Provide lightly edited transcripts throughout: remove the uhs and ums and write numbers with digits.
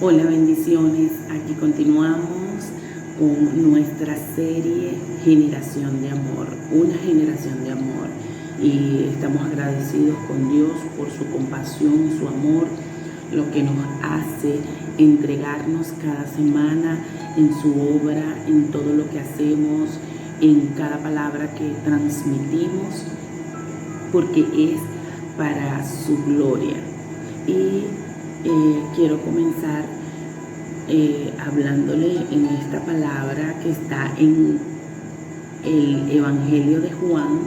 Hola, bendiciones. Aquí continuamos con nuestra serie Generación de Amor, una generación de amor. Y estamos agradecidos con Dios por su compasión, su amor, lo que nos hace entregarnos cada semana en su obra, en todo lo que hacemos, en cada palabra que transmitimos, porque es para su gloria. Y quiero comenzar hablándole en esta palabra que está en el Evangelio de Juan,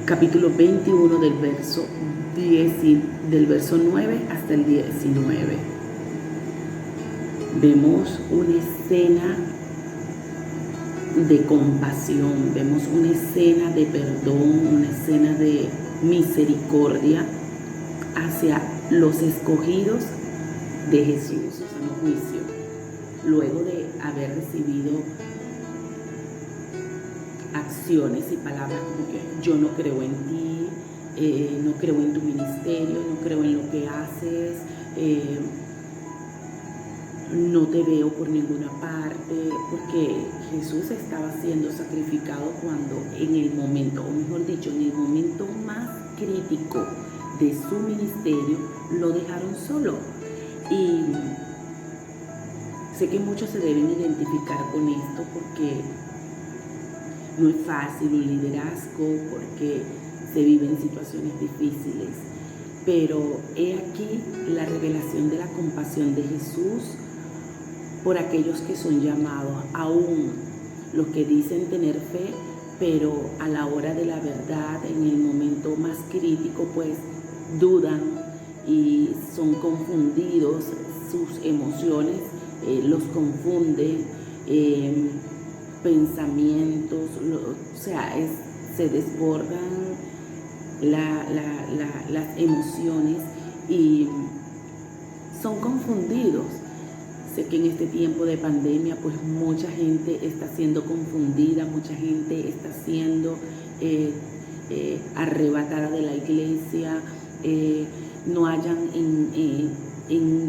capítulo 21 del verso 9 hasta el 19. Vemos una escena de compasión, vemos una escena de perdón, una escena de misericordia hacia los escogidos de Jesús, en juicio, luego de haber recibido acciones y palabras como que yo no creo en ti, no creo en tu ministerio, no creo en lo que haces, no te veo por ninguna parte, porque Jesús estaba siendo sacrificado cuando en el momento, o mejor dicho, en el momento más crítico de su ministerio, lo dejaron solo. Y sé que muchos se deben identificar con esto porque no es fácil un liderazgo, porque se viven situaciones difíciles. Pero he aquí la revelación de la compasión de Jesús por aquellos que son llamados, aún los que dicen tener fe, pero a la hora de la verdad, en el momento más crítico, pues dudan y son confundidos, sus emociones los confunden, pensamientos, se desbordan las emociones y son confundidos. Sé que en este tiempo de pandemia pues mucha gente está siendo confundida, mucha gente está siendo arrebatada de la iglesia, no hayan en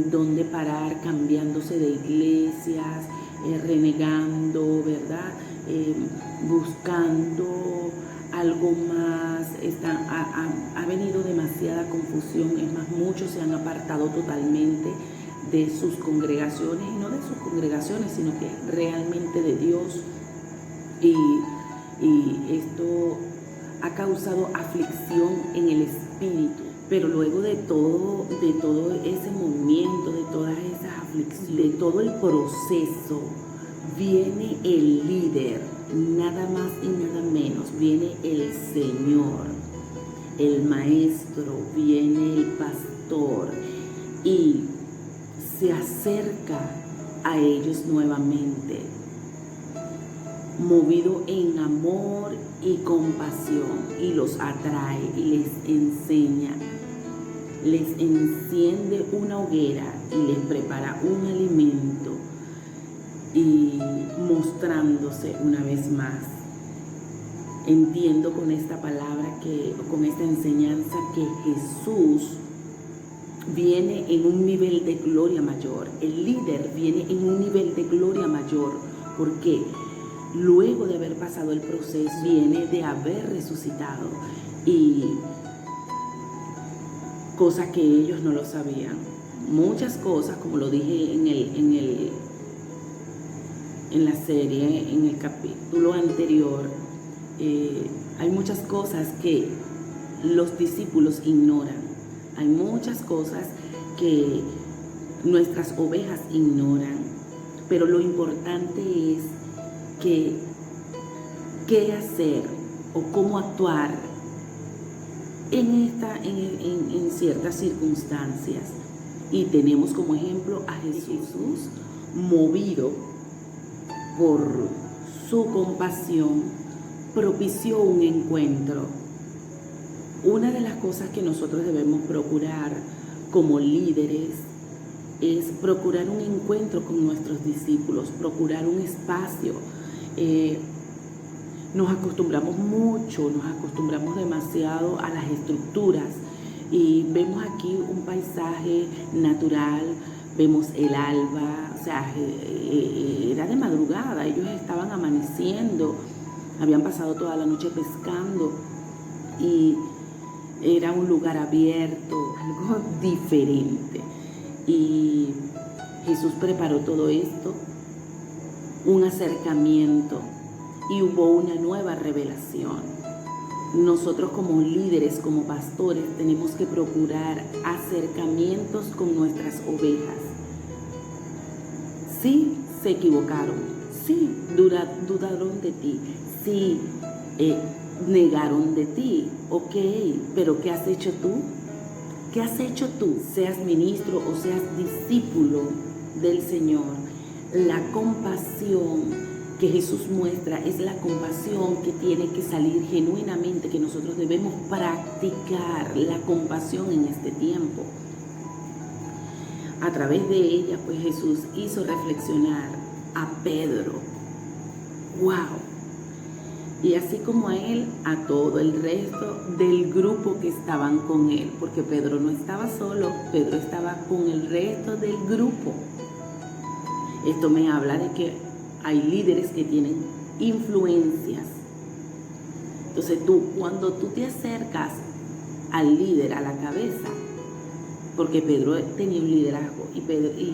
dónde parar, cambiándose de iglesias, renegando, ¿verdad? Buscando algo más, ha venido demasiada confusión, es más, muchos se han apartado totalmente de sus congregaciones, y no de sus congregaciones, sino que realmente de Dios, y esto ha causado aflicción en el espíritu. Pero luego de todo ese movimiento, de todas esas aflicciones, de todo el proceso, viene el líder, nada más y nada menos, viene el Señor, el Maestro, viene el Pastor y se acerca a ellos nuevamente, movido en amor y compasión, y los atrae y les enseña, les enciende una hoguera y les prepara un alimento, y mostrándose una vez más. Entiendo con esta palabra, con esta enseñanza, que Jesús viene en un nivel de gloria mayor. El líder viene en un nivel de gloria mayor, porque luego de haber pasado el proceso, viene de haber resucitado, y cosas que ellos no lo sabían. Muchas cosas, como lo dije en la serie, en el capítulo anterior, hay muchas cosas que los discípulos ignoran. Hay muchas cosas que nuestras ovejas ignoran, pero lo importante es qué hacer o cómo actuar en ciertas circunstancias. Y tenemos como ejemplo a Jesús, movido por su compasión, propició un encuentro. Una de las cosas que nosotros debemos procurar como líderes es procurar un encuentro con nuestros discípulos, procurar un espacio. Nos acostumbramos demasiado a las estructuras, y vemos aquí un paisaje natural, vemos el alba, o sea, era de madrugada, ellos estaban amaneciendo, habían pasado toda la noche pescando y era un lugar abierto, algo diferente. Y Jesús preparó todo esto, un acercamiento, y hubo una nueva revelación. Nosotros como líderes, como pastores, tenemos que procurar acercamientos con nuestras ovejas. Sí, se equivocaron, sí, dudaron de ti, sí, negaron de ti, ok, pero ¿qué has hecho tú? ¿Qué has hecho tú? Seas ministro o seas discípulo del Señor, la compasión que Jesús muestra es la compasión que tiene que salir genuinamente, que nosotros debemos practicar la compasión en este tiempo. A través de ella, pues Jesús hizo reflexionar a Pedro. ¡Wow! Y así como a él, a todo el resto del grupo que estaban con él, porque Pedro no estaba solo, Pedro estaba con el resto del grupo. Esto me habla de que hay líderes que tienen influencias. Entonces cuando tú te acercas al líder, a la cabeza, porque Pedro tenía un liderazgo y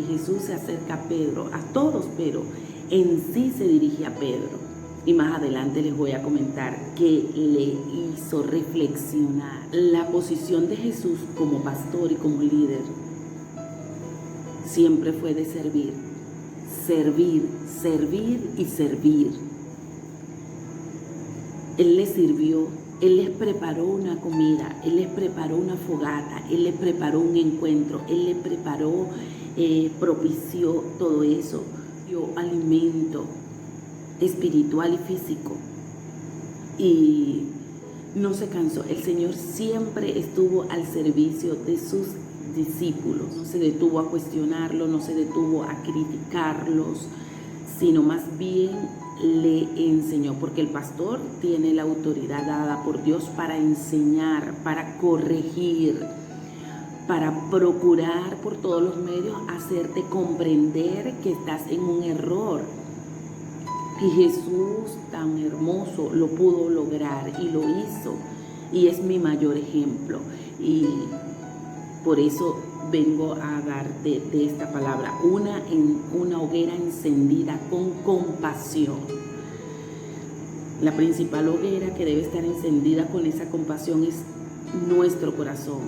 Jesús se acerca a Pedro, a todos, pero en sí se dirige a Pedro. Y más adelante les voy a comentar qué le hizo reflexionar. La posición de Jesús como pastor y como líder siempre fue de servir. Servir, servir y servir. Él les sirvió, Él les preparó una comida, Él les preparó una fogata, Él les preparó un encuentro, Él les preparó, propició todo eso, dio alimento espiritual y físico. Y no se cansó. El Señor siempre estuvo al servicio de sus discípulos, no se detuvo a cuestionarlos, no se detuvo a criticarlos, sino más bien le enseñó, porque el pastor tiene la autoridad dada por Dios para enseñar, para corregir, para procurar por todos los medios hacerte comprender que estás en un error. Y Jesús, tan hermoso, lo pudo lograr y lo hizo, y es mi mayor ejemplo. Y por eso vengo a darte de esta palabra, una hoguera encendida con compasión. La principal hoguera que debe estar encendida con esa compasión es nuestro corazón.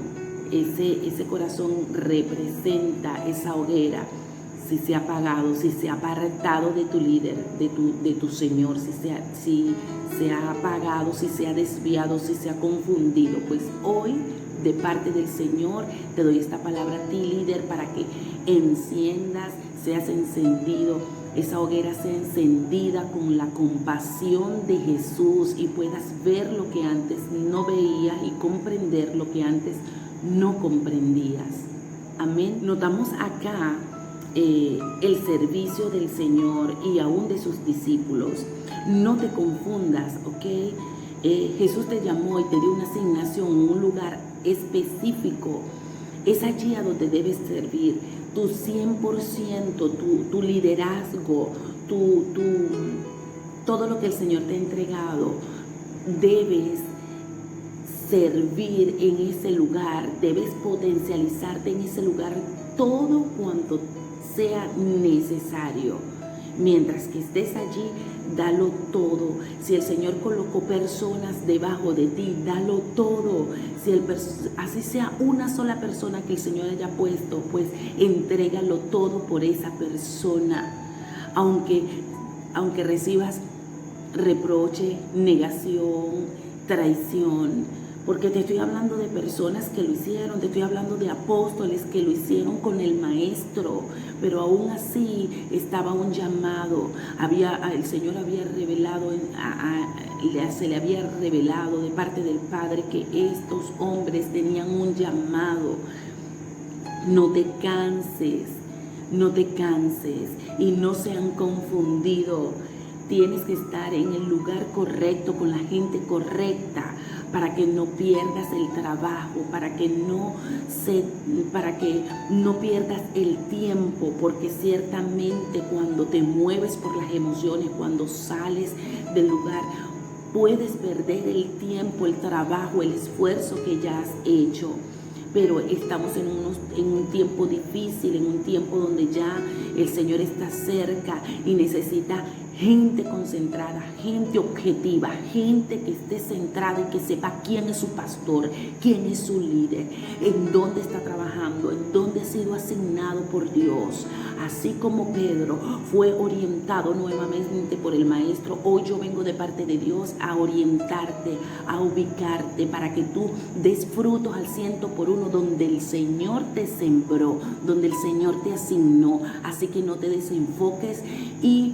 Ese corazón representa esa hoguera. Si se ha apagado, si se ha apartado de tu líder, de tu Señor, si se ha apagado, si se ha desviado, si se ha confundido, pues hoy, de parte del Señor, te doy esta palabra a ti, líder, para que enciendas, seas encendido, esa hoguera sea encendida con la compasión de Jesús y puedas ver lo que antes no veías y comprender lo que antes no comprendías. Amén. Notamos acá el servicio del Señor y aún de sus discípulos. No te confundas, ¿ok? Jesús te llamó y te dio una asignación en un lugar específico. Es allí a donde debes servir. Tu 100%, tu liderazgo, todo lo que el Señor te ha entregado, debes servir en ese lugar, debes potencializarte en ese lugar todo cuanto sea necesario. Mientras que estés allí, dalo todo. Si el Señor colocó personas debajo de ti, dalo todo. Si así sea una sola persona que el Señor haya puesto, pues entrégalo todo por esa persona. Aunque recibas reproche, negación, traición, porque te estoy hablando de personas que lo hicieron, te estoy hablando de apóstoles que lo hicieron con el Maestro, pero aún así estaba un llamado. El Señor había revelado, se le había revelado de parte del Padre que estos hombres tenían un llamado. No te canses y no sean confundidos. Tienes que estar en el lugar correcto, con la gente correcta, para que no pierdas el trabajo, para que no pierdas el tiempo, porque ciertamente cuando te mueves por las emociones, cuando sales del lugar, puedes perder el tiempo, el trabajo, el esfuerzo que ya has hecho. Pero estamos en un tiempo difícil, en un tiempo donde ya el Señor está cerca y necesita gente concentrada, gente objetiva, gente que esté centrada y que sepa quién es su pastor, quién es su líder, en dónde está trabajando, en dónde ha sido asignado por Dios. Así como Pedro fue orientado nuevamente por el Maestro, hoy yo vengo de parte de Dios a orientarte, a ubicarte para que tú des frutos al 100 por 1 donde el Señor te sembró, donde el Señor te asignó. Así que no te desenfoques y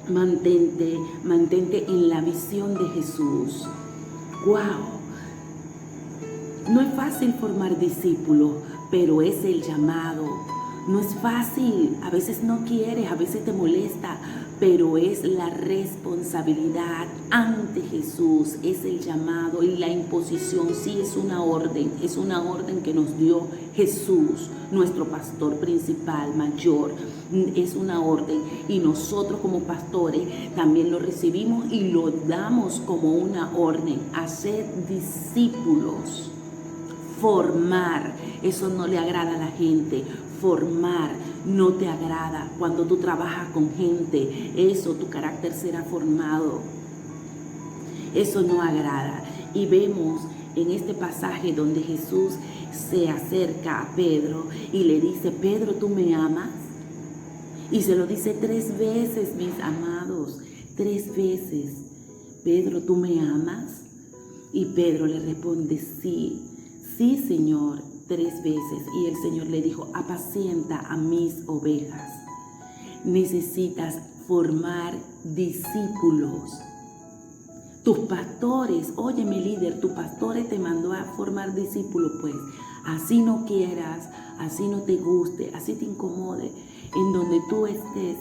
mantente en la visión de Jesús. ¡Wow! No es fácil formar discípulos, pero es el llamado. No es fácil, a veces no quieres, a veces te molesta, pero es la responsabilidad ante Jesús, es el llamado y la imposición. Sí, es una orden que nos dio Jesús, nuestro pastor principal, mayor. Es una orden y nosotros como pastores también lo recibimos y lo damos como una orden: hacer discípulos, formar. Eso no le agrada a la gente. Formar no te agrada. Cuando tú trabajas con gente, tu carácter será formado. Eso no agrada. Y vemos en este pasaje donde Jesús se acerca a Pedro y le dice: Pedro, ¿tú me amas? Y se lo dice 3 veces, mis amados, 3 veces. Pedro, ¿tú me amas? Y Pedro le responde: sí, sí, Señor, 3 veces. Y el Señor le dijo: apacienta a mis ovejas. Necesitas formar discípulos. Tus pastores, óyeme, líder, tus pastores te mandó a formar discípulos. Pues así no quieras, así no te guste, así te incomode, en donde tú estés,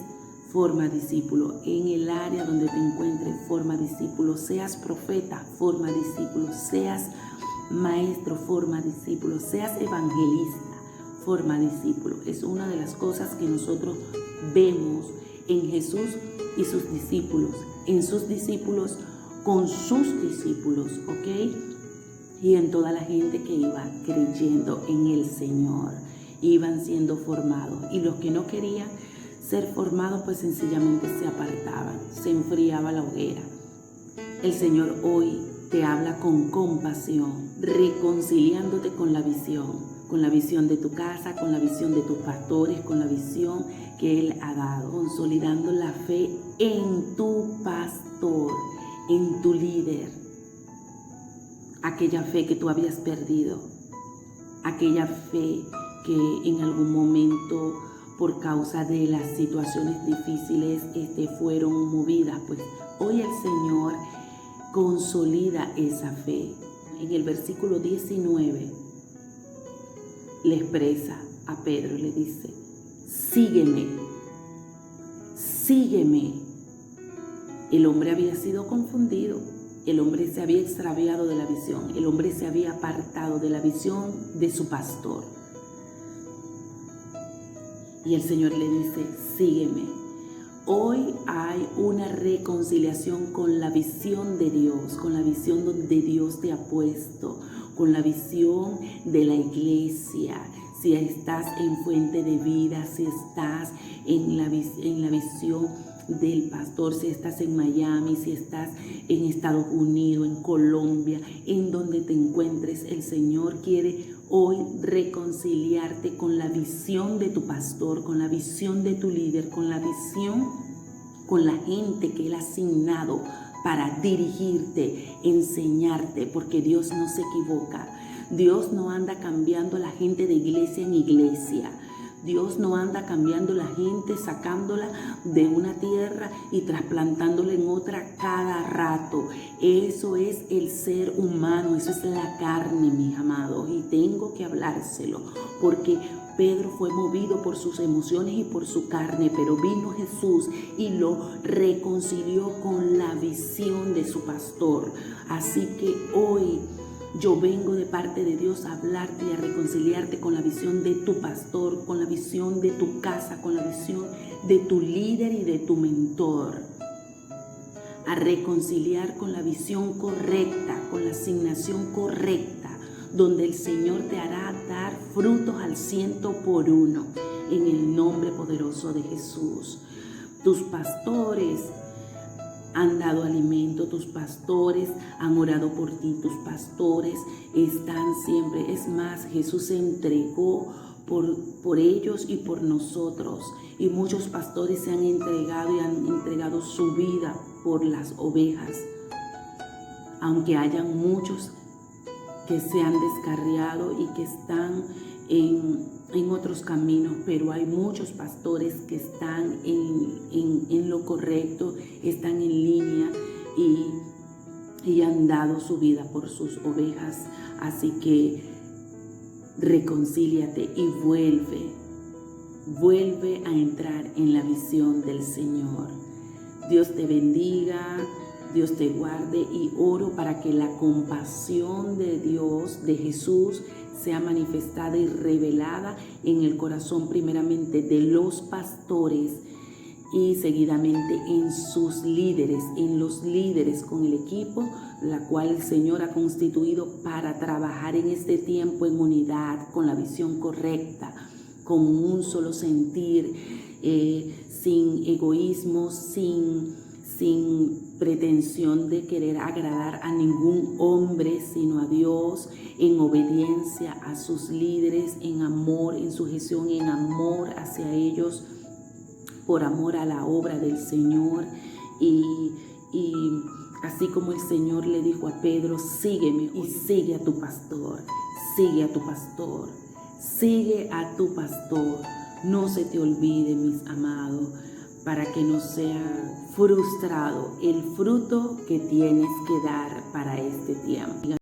forma discípulo. En el área donde te encuentres, forma discípulo. Seas profeta, forma discípulo. Seas maestro, forma discípulo. Seas evangelista, forma discípulo. Es una de las cosas que nosotros vemos en Jesús y sus discípulos, en sus discípulos, con sus discípulos, ¿ok? Y en toda la gente que iba creyendo en el Señor, iban siendo formados. Y los que no querían ser formados, pues sencillamente se apartaban, se enfriaba la hoguera. El Señor hoy te habla con compasión, reconciliándote con la visión de tu casa, con la visión de tus pastores, con la visión que Él ha dado, consolidando la fe en tu pastor, en tu líder, aquella fe que tú habías perdido, aquella fe que en algún momento por causa de las situaciones difíciles fueron movidas. Pues hoy el Señor consolida esa fe. En el versículo 19 le expresa a Pedro, le dice: sígueme, sígueme. El hombre había sido confundido, el hombre se había extraviado de la visión, el hombre se había apartado de la visión de su pastor. Y el Señor le dice: sígueme. Hoy hay una reconciliación con la visión de Dios, con la visión donde Dios te ha puesto, con la visión de la iglesia. Si estás en Fuente de Vida, si estás en la visión del pastor, si estás en Miami, si estás en Estados Unidos, en Colombia, en donde te encuentres, el Señor quiere hoy reconciliarte con la visión de tu pastor, con la visión de tu líder, con la visión, con la gente que Él ha asignado para dirigirte, enseñarte, porque Dios no se equivoca. Dios no anda cambiando a la gente de iglesia en iglesia. Dios no anda cambiando la gente, sacándola de una tierra y trasplantándola en otra cada rato. Eso es el ser humano, eso es la carne, mis amados, y tengo que hablárselo, porque Pedro fue movido por sus emociones y por su carne, pero vino Jesús y lo reconcilió con la visión de su pastor. Así que hoy yo vengo de parte de Dios a hablarte y a reconciliarte con la visión de tu pastor, con la visión de tu casa, con la visión de tu líder y de tu mentor. A reconciliar con la visión correcta, con la asignación correcta, donde el Señor te hará dar frutos al 100%, en el nombre poderoso de Jesús. Tus pastores han dado alimento, tus pastores han orado por ti, tus pastores están siempre. Es más, Jesús se entregó por ellos y por nosotros. Y muchos pastores se han entregado y han entregado su vida por las ovejas. Aunque hayan muchos que se han descarriado y que están en otros caminos, pero hay muchos pastores que están en lo correcto, están en línea y han dado su vida por sus ovejas. Así que reconcíliate y vuelve a entrar en la visión del Señor. Dios te bendiga, Dios te guarde, y oro para que la compasión de Dios, de Jesús, sea manifestada y revelada en el corazón primeramente de los pastores y seguidamente en sus líderes, en los líderes con el equipo, la cual el Señor ha constituido para trabajar en este tiempo en unidad, con la visión correcta, con un solo sentir, sin egoísmo, sin pretensión de querer agradar a ningún hombre, sino a Dios, en obediencia a sus líderes, en amor, en sujeción, en amor hacia ellos, por amor a la obra del Señor. Y así como el Señor le dijo a Pedro, sígueme y sigue a tu pastor, sigue a tu pastor, sigue a tu pastor. No se te olvide, mis amados, para que no sea frustrado el fruto que tienes que dar para este tiempo.